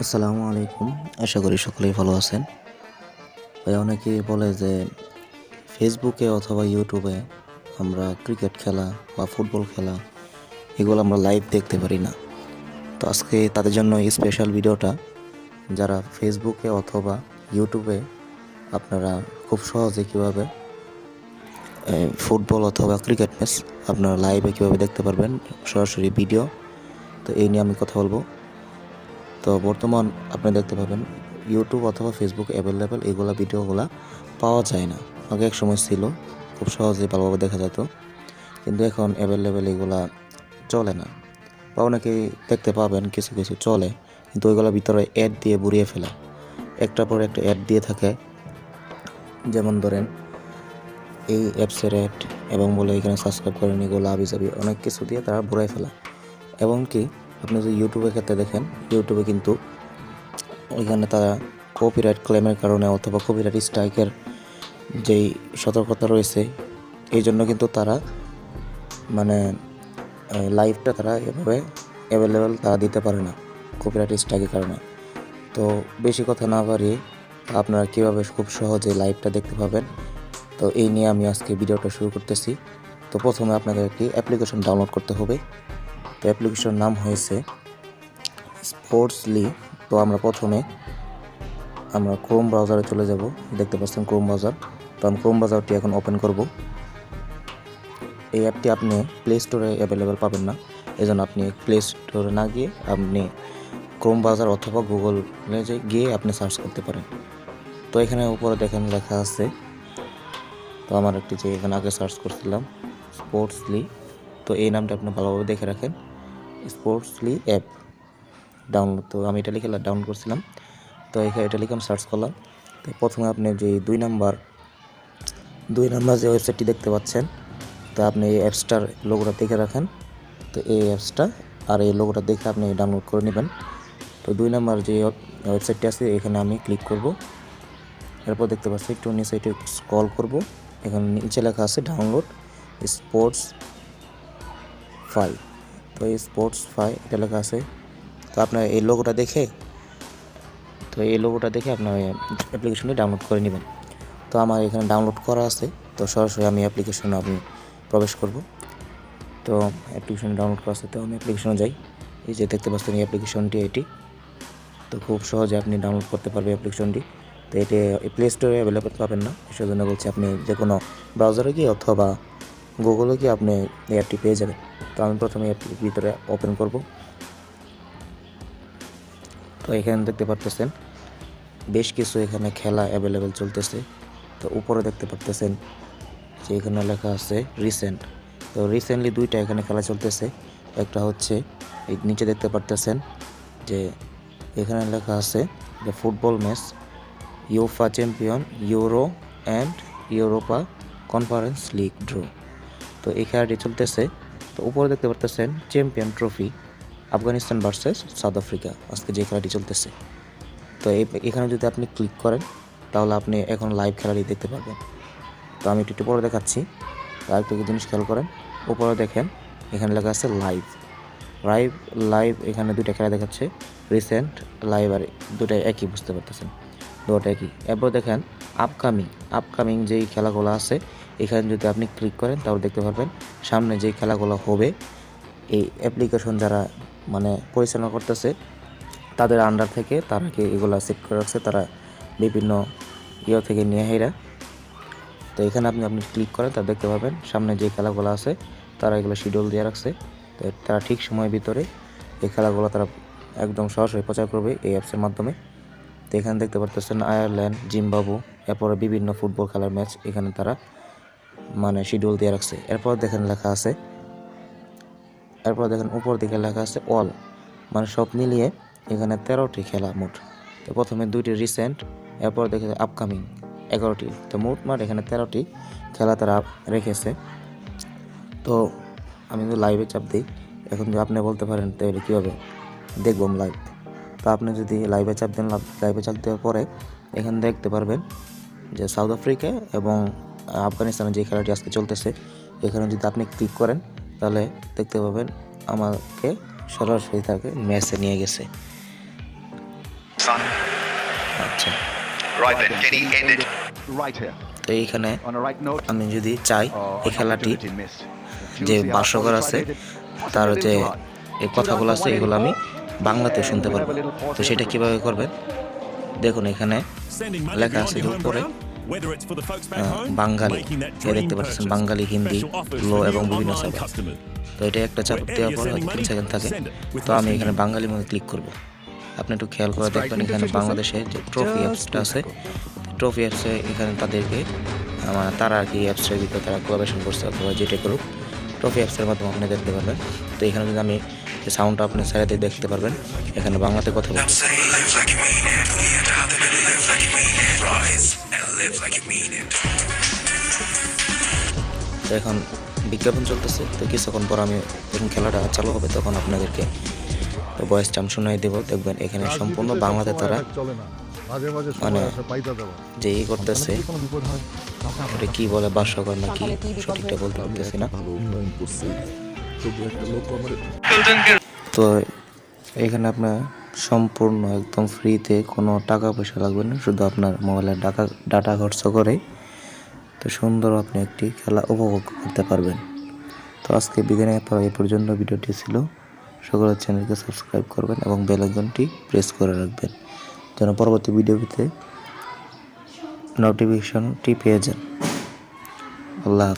আসসালামু আলাইকুম। আশা করি সকলেই ভালো আছেন। ভাই অনেকেই বলে যে ফেসবুকে অথবা ইউটিউবে আমরা ক্রিকেট খেলা বা ফুটবল খেলা এগুলো আমরা লাইভ দেখতে পারি না। তো আজকে তাদের জন্য এই স্পেশাল ভিডিওটা, যারা ফেসবুকে অথবা ইউটিউবে আপনারা খুব সহজে কীভাবে ফুটবল অথবা ক্রিকেট ম্যাচ আপনারা লাইভে কীভাবে দেখতে পারবেন, সরাসরি ভিডিও। তো এই নিয়ে আমি কথা বলবো। তো বর্তমান আপনি দেখতে পাবেন ইউটিউব অথবা ফেসবুক অ্যাভেলেবেল এগুলা ভিডিওগুলা পাওয়া যায় না। আগে এক সময় ছিল, খুব সহজে ভালোভাবে দেখা যেত, কিন্তু এখন অ্যাভেলেবেল এগুলা চলে না। বা অনেকেই দেখতে পাবেন কিছু কিছু চলে, কিন্তু ওইগুলোর ভিতরে অ্যাড দিয়ে বুড়িয়ে ফেলা, একটার পর একটা অ্যাড দিয়ে থাকে। যেমন ধরেন এই অ্যাপসের অ্যাড, এবং বলে এখানে সাবস্ক্রাইব করেন, এগুলো আবিজাবি অনেক কিছু দিয়ে তারা বুড়াই ফেলা। এবং কি আপনি যদি ইউটিউবের ক্ষেত্রে দেখেন, ইউটিউবে কিন্তু ওইখানে তারা কপিরাইট ক্লেমের কারণে অথবা কপিরাইট স্ট্রাইকের যেই সতর্কতা রয়েছে, এই জন্য কিন্তু তারা মানে লাইভটা তারা এভাবে অ্যাভেলেবেল তারা দিতে পারে না কপিরাইট স্ট্রাইকের কারণে। তো বেশি কথা না বাড়িয়ে আপনারা কীভাবে খুব সহজে লাইভটা দেখতে পাবেন, তো এই নিয়ে আমি আজকে ভিডিওটা শুরু করতেছি। তো প্রথমে আপনাদের একটি অ্যাপ্লিকেশন ডাউনলোড করতে হবে। তো অ্যাপ্লিকেশনের নাম হয়েছে স্পোর্টসলি। তো প্রথমে আমরা ক্রোম ব্রাউজারে চলে যাব। দেখতে পাচ্ছেন ক্রোম ব্রাউজার। তো আমি ক্রোম ব্রাউজারটি এখন ওপেন করব। এই অ্যাপটি আপনি প্লে স্টোরে অ্যাভেলেবেল পাবেন না, এই জন্য আপনি প্লে স্টোরে না গিয়ে আপনি ক্রোম ব্রাউজার অথবা গুগলে গিয়ে আপনি সার্চ করতে পারেন। তো এখানে উপরে দেখেন লেখা আছে, তো আমার একটি যে এখানে আগে সার্চ করছিলাম স্পোর্টসলি, তো এই নামটা আপনি ভালোভাবে দেখে রাখেন, স্পোর্টসলি অ্যাপ ডাউনলোড। তো আমি এটা লিখে ডাউনলোড করছিলাম। তো এখানে এটা লিখে আমি সার্চ করলাম। তো প্রথমে আপনি যে দুই নাম্বার যে ওয়েবসাইটটি দেখতে পাচ্ছেন, তো আপনি এই অ্যাপসটার লোগোটা দেখে রাখেন। তো এই অ্যাপসটা আর এই লোগোটা দেখে আপনি ডাউনলোড করে নেবেন। তো 2 নাম্বার যে ওয়েবসাইটটি আছে এখানে আমি ক্লিক করব। এরপর দেখতে পাচ্ছি একটু নিচে একটু স্ক্রল করব, এখানে নিচে লেখা আছে ডাউনলোড স্পোর্টস ফাই। তো এই স্পোর্টস ফাই এটা লেখা আছে। তো আপনার এই লোগোটা দেখে আপনার অ্যাপ্লিকেশনটি ডাউনলোড করে নেবেন। তো আমার এখানে ডাউনলোড করা আছে, তো সরাসরি আমি অ্যাপ্লিকেশনে প্রবেশ করব। তো অ্যাপ্লিকেশন ডাউনলোড করা আছে, তো আমি অ্যাপ্লিকেশনে যাই। এই যে দেখতে পাচ্ছেন এই অ্যাপ্লিকেশনটি এটি। তো খুব সহজে আপনি ডাউনলোড করতে পারবেন অ্যাপ্লিকেশনটি। তো এটি প্লে স্টোরে অ্যাভেলেবল পাবেন না, সেজন্য বলছি আপনি যে কোনো ব্রাউজারে গিয়ে অথবা গুগলে গিয়ে আপনি এই অ্যাপটি পেয়ে যাবেন। তো আমি প্রথমে অ্যাপটির ভিতরে ওপেন করব। তো এখানে দেখতে পারতেছেন বেশ কিছু এখানে খেলা অ্যাভেলেবেল চলতেছে। তো উপরে দেখতে পারতেছেন যে এখানে লেখা আছে রিসেন্ট। তো রিসেন্টলি দুইটা এখানে খেলা চলতেছে। একটা হচ্ছে এই নিচে দেখতে পারতেছেন যে এখানে লেখা আছে যে football match UEFA champion euro and Europa conference league draw. তো এই খেলাটি চলতেছে। তো উপরে দেখতে পারতেছেন champion trophy Afghanistan versus south Africa, আজকে যে খেলাটি চলতেছে। তো এখানে যদি আপনি ক্লিক করেন তাহলে আপনি এখন লাইভ খেলাটি দেখতে পারবেন। তো আমি একটু পরে দেখাচ্ছি। আর একটু জিনিস খেয়াল করেন, উপরে দেখেন এখানে লেখা আছে লাইভ লাইভ লাইভ এখানে দুইটা খেলা দেখাচ্ছে, রিসেন্ট লাইভ, আর দুটাই একই, বুঝতে পারতেছেন দুটো একই। এরপর দেখেন আপকামিং যেই খেলাগুলো আছে, এখানে যদি আপনি ক্লিক করেন তাহলে দেখতে পারবেন সামনে যেই খেলাগুলো হবে। এই অ্যাপ্লিকেশন যারা পরিচালনা করতেছে তাদের আন্ডার থেকে তারা কি এগুলো সেট করে রাখছে, তারা বিভিন্ন থেকে নিয়ে হেরা। তো এখানে আপনি ক্লিক করেন তা দেখতে পাবেন সামনে যে খেলাগুলো আছে তারা এগুলো শিডিউল দিয়ে রাখছে। তো তারা ঠিক সময়ের ভিতরে এই খেলাগুলো তারা একদম সরাসরি প্রচার করবে এই অ্যাপসের মাধ্যমে। তো এখানে দেখতে পারতেছেন আয়ারল্যান্ড, জিম্বাবু, এরপরে বিভিন্ন ফুটবল খেলার ম্যাচ এখানে তারা শিডিউল দিয়ে রাখছে। এরপর দেখেন উপর দিকে লেখা আছে অল, সব মিলিয়ে এখানে 13টি খেলা মোট। তো প্রথমে 2টি রিসেন্ট, এরপর দেখে আপকামিং 11টি। তো মোট এখানে 13টি খেলা তারা রেখেছে। তো আমি যদি লাইভে চাপ দিই, এখন যদি আপনি বলতে পারেন তাহলে কীভাবে দেখব লাইভ। তো আপনি যদি লাইভে চাপ দেন, লাইভে চাপ দেওয়ার পরে এখানে দেখতে পারবেন যে সাউথ আফ্রিকা এবং আফগানিস্তানের যে খেলাটি আজকে চলতেছে, এখানে যদি আপনি ক্লিক করেন তাহলে দেখতে পাবেন আমাকে সরাসরি তাকে ম্যাচে নিয়ে গেছে। son. আচ্ছা, Right then, can he end it? Right here. তো এইখানে On a right note, আমি যদি চাই এই an খেলাটি opportunity missed. যে Tuesday, ভাষ্যকার Arsenal আছে tried it. তার Possibly যে a little too hard. এই কথাগুলো আছে এগুলো আমি বাংলাতেও শুনতে And we have পারবো। a little pause তো here সেটা for কিভাবে Chris. করবেন দেখুন, এখানে Sending money লেখা beyond আছে your যে home উপরে ground, whether it's for the folks back home, Bangali, making that এই dream দেখতে পাচ্ছেন purchase, Bangali, Hindi, special offers লো for এবং new বিভিন্ন online সার্ভার। customers. তো এটা একটা চাপ Wherever দেওয়ার you're পর sending 3 money, সেকেন্ড থাকে। send it with তো আমি Western এখানে Union. বাঙালির মধ্যে ক্লিক করব। আপনি একটু খেয়াল করে দেখবেন এখানে বাংলাদেশে যে ট্রফি অ্যাপসটা আছে, ট্রফি অ্যাপসে এখানে তাদেরকে তারা আর কি অ্যাপসের ভিতরে তারা কোলাবোরেশন করছে অথবা যেটা করুক ট্রফি অ্যাপসের মাধ্যমে আপনি দেখতে পারবেন। তো এখানে যদি আমি যে সাউন্ডটা আপনি সাইডে দেখতে পারবেন, এখানে বাংলাতে কথা বলছি। তো এখন বিজ্ঞাপন চলতেছে, তো কিছুক্ষণ পর আমি যখন খেলাটা চালু হবে তখন আপনাদেরকে ভয়েসটা আমি শোনাই দেবো। দেখবেন এখানে সম্পূর্ণ বাংলাতে তারা মানে যে ই করতেছে, ওটা কি বলে ভাষ্যকর না কি সঠিকটা বলতে পারতেছি না। তো এখানে আপনার সম্পূর্ণ একদম ফ্রিতে, কোনো টাকা পয়সা লাগবে না, শুধু আপনার মোবাইলের ডাটা খরচ করে তো সুন্দর আপনি একটি খেলা উপভোগ করতে পারবেন। তো আজকে বিদায় এই পর্যন্ত ভিডিওটি ছিল। সকলের চ্যানেলকে সাবস্ক্রাইব করবেন এবং বেল আইকনটি প্রেস করে রাখবেন যেন পরবর্তী ভিডিওতে নোটিফিকেশনটি পেয়ে যান। আল্লাহ।